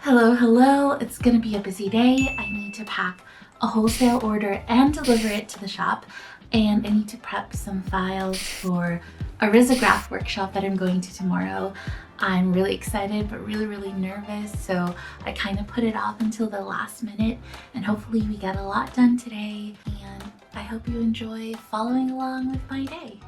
Hello, hello. It's gonna be a busy day. I need to pack a wholesale order and deliver it to the shop. And I need to prep some files for a risograph workshop that I'm going to tomorrow. I'm really excited, but really nervous. So I kind of put it off until the last minute, and hopefully we get a lot done today. And I hope you enjoy following along with my day.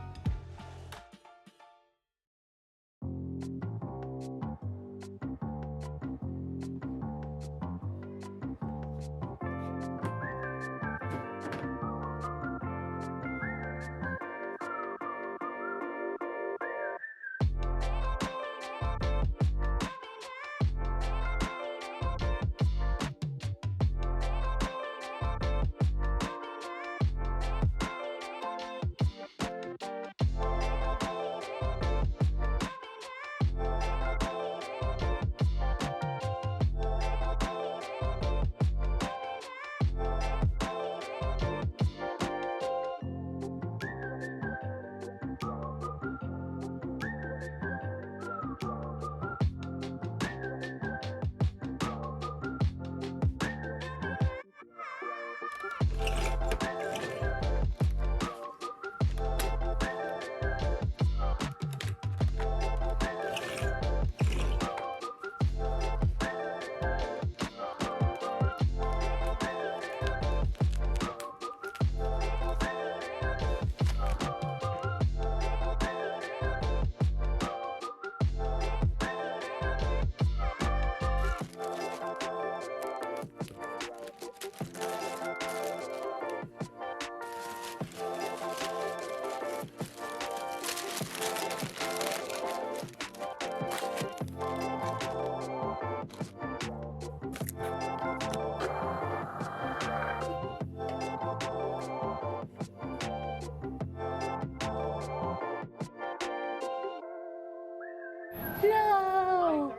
No!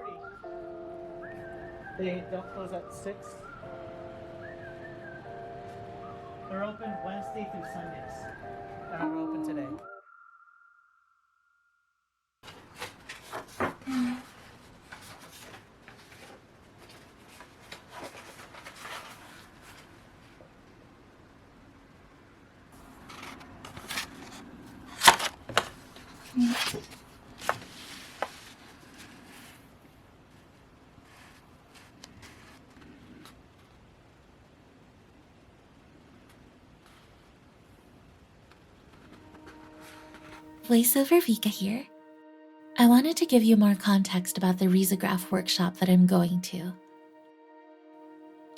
They don't close at 6. They're open Wednesday through Sundays. They're not open today. Voiceover Vica here. I wanted to give you more context about the risograph workshop that I'm going to.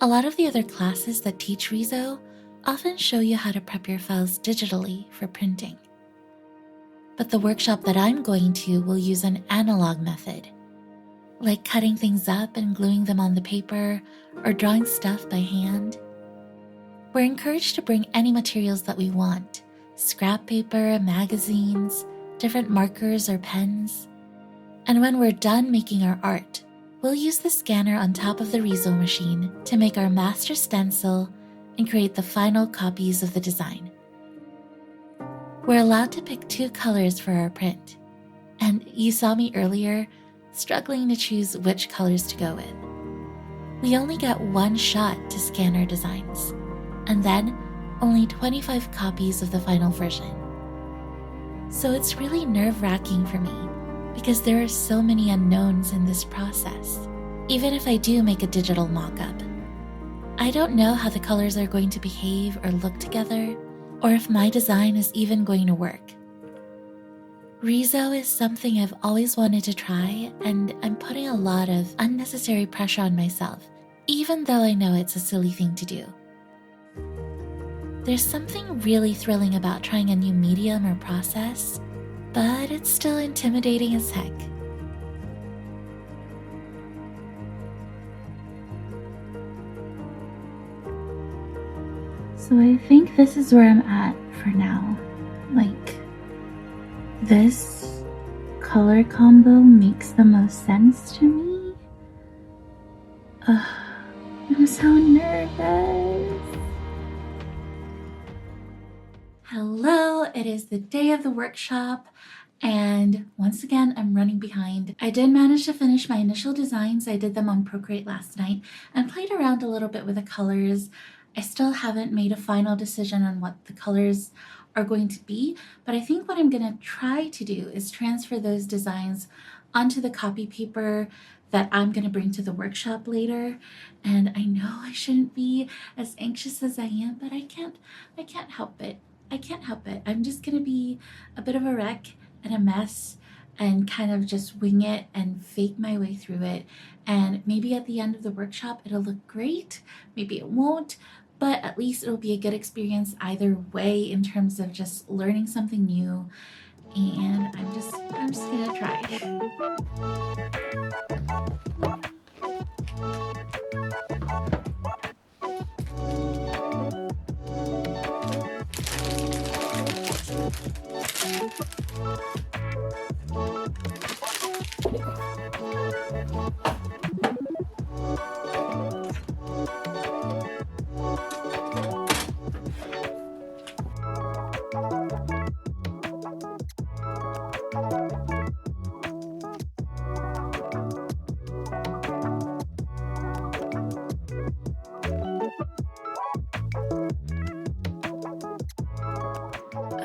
A lot of the other classes that teach RISO often show you how to prep your files digitally for printing. But the workshop that I'm going to will use an analog method, like cutting things up and gluing them on the paper or drawing stuff by hand. We're encouraged to bring any materials that we want: scrap paper, magazines, different markers or pens. And when we're done making our art, we'll use the scanner on top of the RISO machine to make our master stencil and create the final copies of the design. We're allowed to pick 2 colors for our print, and you saw me earlier struggling to choose which colors to go with. We only get 1 shot to scan our designs, and then only 25 copies of the final version. So it's really nerve-wracking for me because there are so many unknowns in this process. Even if I do make a digital mock-up, I don't know how the colors are going to behave or look together, or if my design is even going to work. RISO is something I've always wanted to try, and I'm putting a lot of unnecessary pressure on myself, even though I know it's a silly thing to do. There's something really thrilling about trying a new medium or process, but it's still intimidating as heck. So I think this is where I'm at for now. Like, this color combo makes the most sense to me. I'm so nervous. Hello, it is the day of the workshop, And once again, I'm running behind. I did manage to finish my initial designs. I did them on Procreate last night and played around a little bit with the colors. I still haven't made a final decision on what the colors are going to be, but I think what I'm going to try to do is transfer those designs onto the copy paper that I'm going to bring to the workshop later. And I know I shouldn't be as anxious as I am, but I can't help it. I can't help it. I'm just going to be a bit of a wreck and a mess and kind of just wing it and fake my way through it. And maybe at the end of the workshop, it'll look great. Maybe it won't, but at least it'll be a good experience either way in terms of just learning something new. And I'm just gonna try.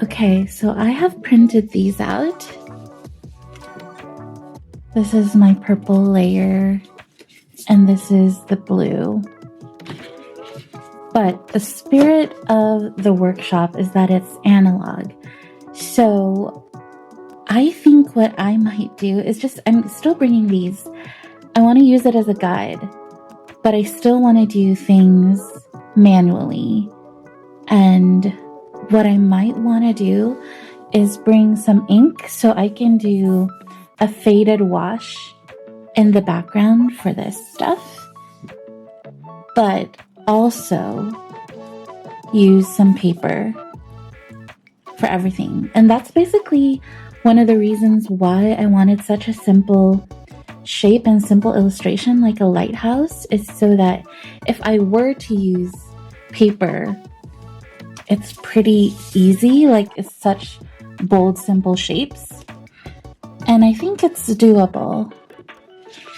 Okay, so I have printed these out. This is my purple layer, and this is the blue. But the spirit of the workshop is that it's analog. So I think what I might do is I'm still bringing these. I want to use it as a guide, but I still want to do things manually. And what I might want to do is bring some ink so I can do a faded wash in the background for this stuff, but also use some paper for everything. And that's basically one of the reasons why I wanted such a simple shape and simple illustration like a lighthouse, is so that if I were to use paper, it's pretty easy. Like, it's such bold, simple shapes. And I think it's doable.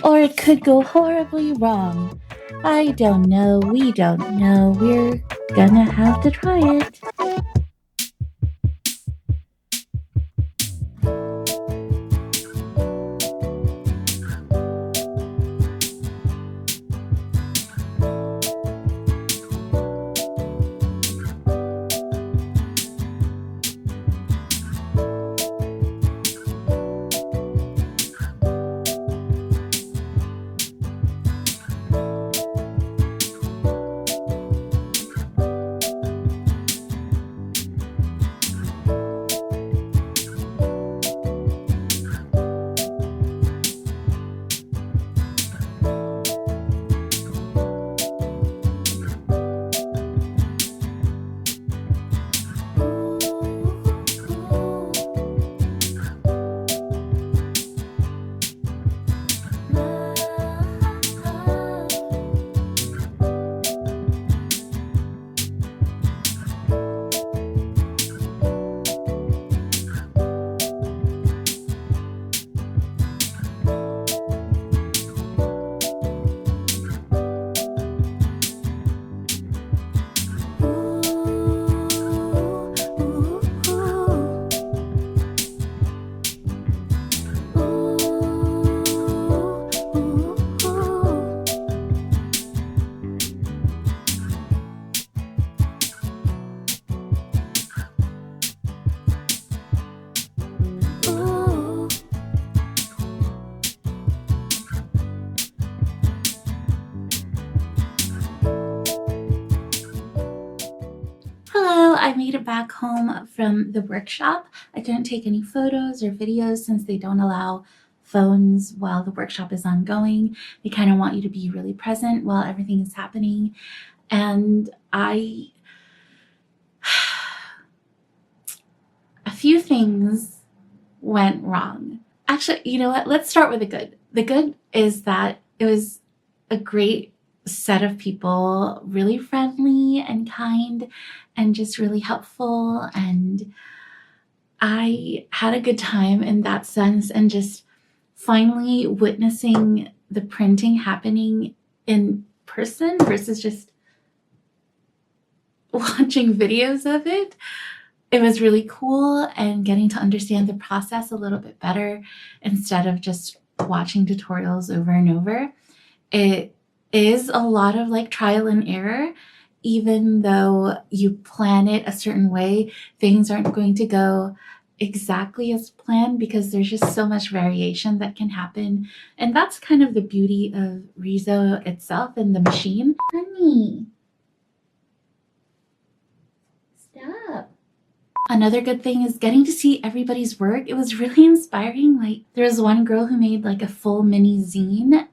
Or it could go horribly wrong. I don't know. We don't know. We're gonna have to try it. I made it back home from the workshop. I couldn't take any photos or videos since they don't allow phones while the workshop is ongoing. They kind of want you to be really present while everything is happening. And a few things went wrong. Actually, you know what? Let's start with the good. The good is that it was a great set of people, really friendly and kind and just really helpful. And I had a good time in that sense, and just finally witnessing the printing happening in person versus just watching videos of it. It was really cool, and getting to understand the process a little bit better instead of just watching tutorials over and over. It is a lot of like trial and error. Even though you plan it a certain way, things aren't going to go exactly as planned because there's just so much variation that can happen. And that's kind of the beauty of RISO itself and the machine. Honey, stop. Another good thing is getting to see everybody's work. It was really inspiring. Like, there was one girl who made like a full mini zine.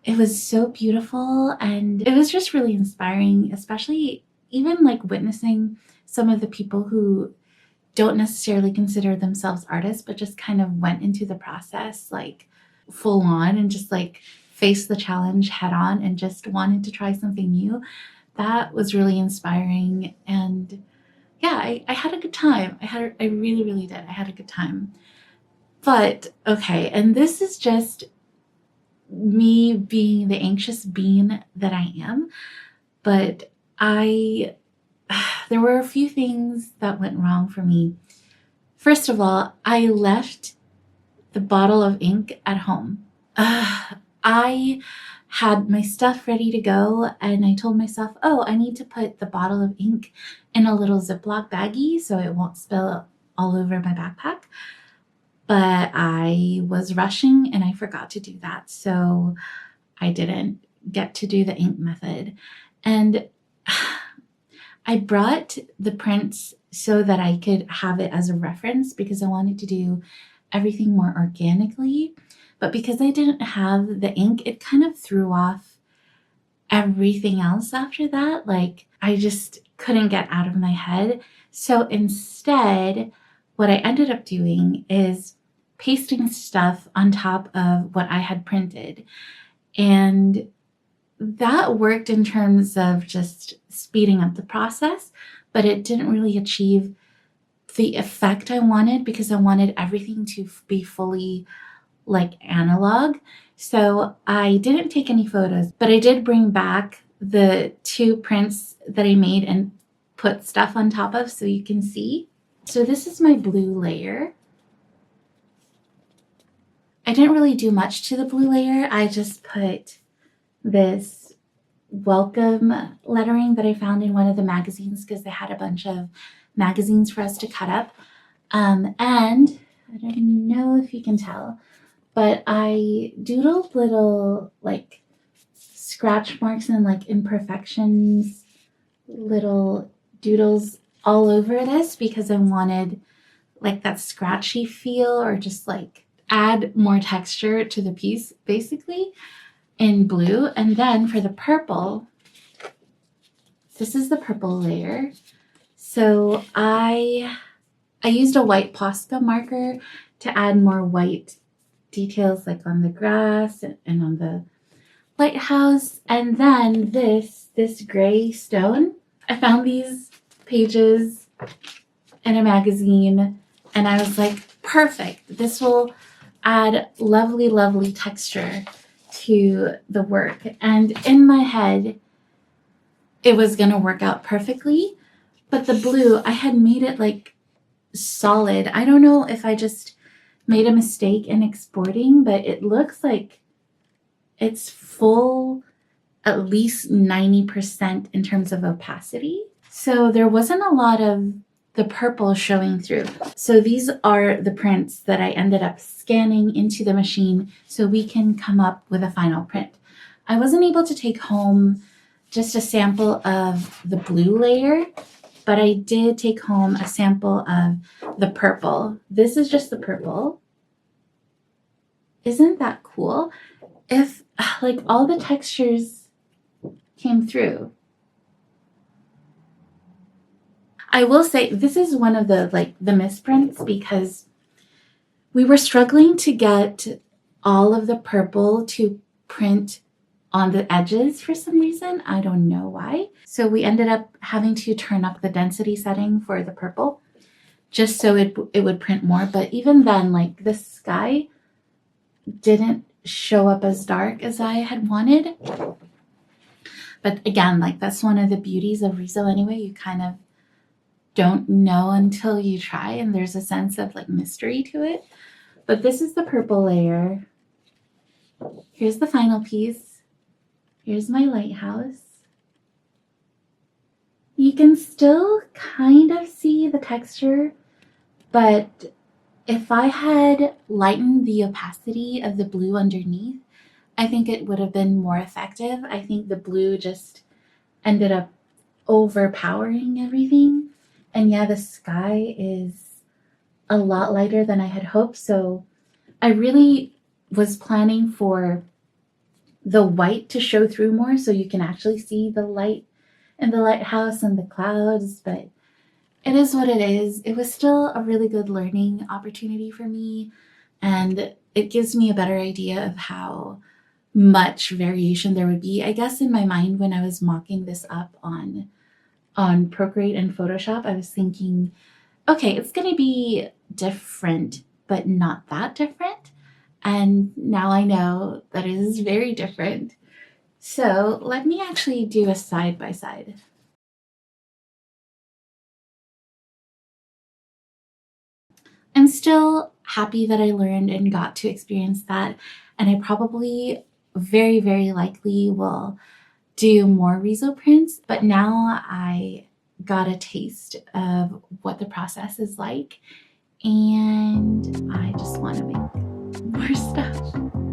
It was so beautiful, and it was just really inspiring, especially even like witnessing some of the people who don't necessarily consider themselves artists, but just kind of went into the process like full on and just like faced the challenge head on and just wanted to try something new. That was really inspiring. And yeah, I had a good time. I really, really did. I had a good time. But okay, and this is just me being the anxious bean that I am, but there were a few things that went wrong for me. First of all, I left the bottle of ink at home. I had my stuff ready to go, and I told myself, oh, I need to put the bottle of ink in a little Ziploc baggie so it won't spill all over my backpack. But I was rushing and I forgot to do that. So I didn't get to do the ink method. And I brought the prints so that I could have it as a reference because I wanted to do everything more organically. But because I didn't have the ink, it kind of threw off everything else after that. Like, I just couldn't get out of my head. So instead, what I ended up doing is pasting stuff on top of what I had printed. And that worked in terms of just speeding up the process, but it didn't really achieve the effect I wanted because I wanted everything to be fully like analog. So I didn't take any photos, but I did bring back the 2 prints that I made and put stuff on top of so you can see. So this is my blue layer. I didn't really do much to the blue layer. I just put this welcome lettering that I found in one of the magazines because they had a bunch of magazines for us to cut up. And I don't know if you can tell, but I doodled little like scratch marks and like imperfections, little doodles all over this because I wanted like that scratchy feel, or just like add more texture to the piece basically in blue. And then for the purple, this is the purple layer. So I used a white Posca marker to add more white details like on the grass and on the lighthouse. And then this gray stone, I found these pages in a magazine and I was like, perfect, this will add lovely, lovely texture to the work. And in my head, it was going to work out perfectly. But the blue, I had made it like solid. I don't know if I just made a mistake in exporting, but it looks like it's full at least 90% in terms of opacity. So there wasn't a lot of the purple showing through. So these are the prints that I ended up scanning into the machine so we can come up with a final print. I wasn't able to take home just a sample of the blue layer, but I did take home a sample of the purple. This is just the purple. Isn't that cool? If like all the textures came through. I will say this is one of the misprints because we were struggling to get all of the purple to print on the edges for some reason. I don't know why. So we ended up having to turn up the density setting for the purple. just so it would print more. But even then, like the sky didn't show up as dark as I had wanted. But again, like that's one of the beauties of RISO anyway. You kind of don't know until you try, and there's a sense of like mystery to it. But this is the purple layer. Here's the final piece. Here's my lighthouse. You can still kind of see the texture, but if I had lightened the opacity of the blue underneath, I think it would have been more effective. I think the blue just ended up overpowering everything. And yeah, the sky is a lot lighter than I had hoped. So I really was planning for the white to show through more so you can actually see the light in the lighthouse and the clouds, but it is what it is. It was still a really good learning opportunity for me, and it gives me a better idea of how much variation there would be. I guess in my mind when I was mocking this up on Procreate and Photoshop, I was thinking, okay, it's going to be different, but not that different. And now I know that it is very different. So let me actually do a side by side. I'm still happy that I learned and got to experience that. And I probably very, very likely will do more RISO prints, but now I got a taste of what the process is like, and I just want to make more stuff.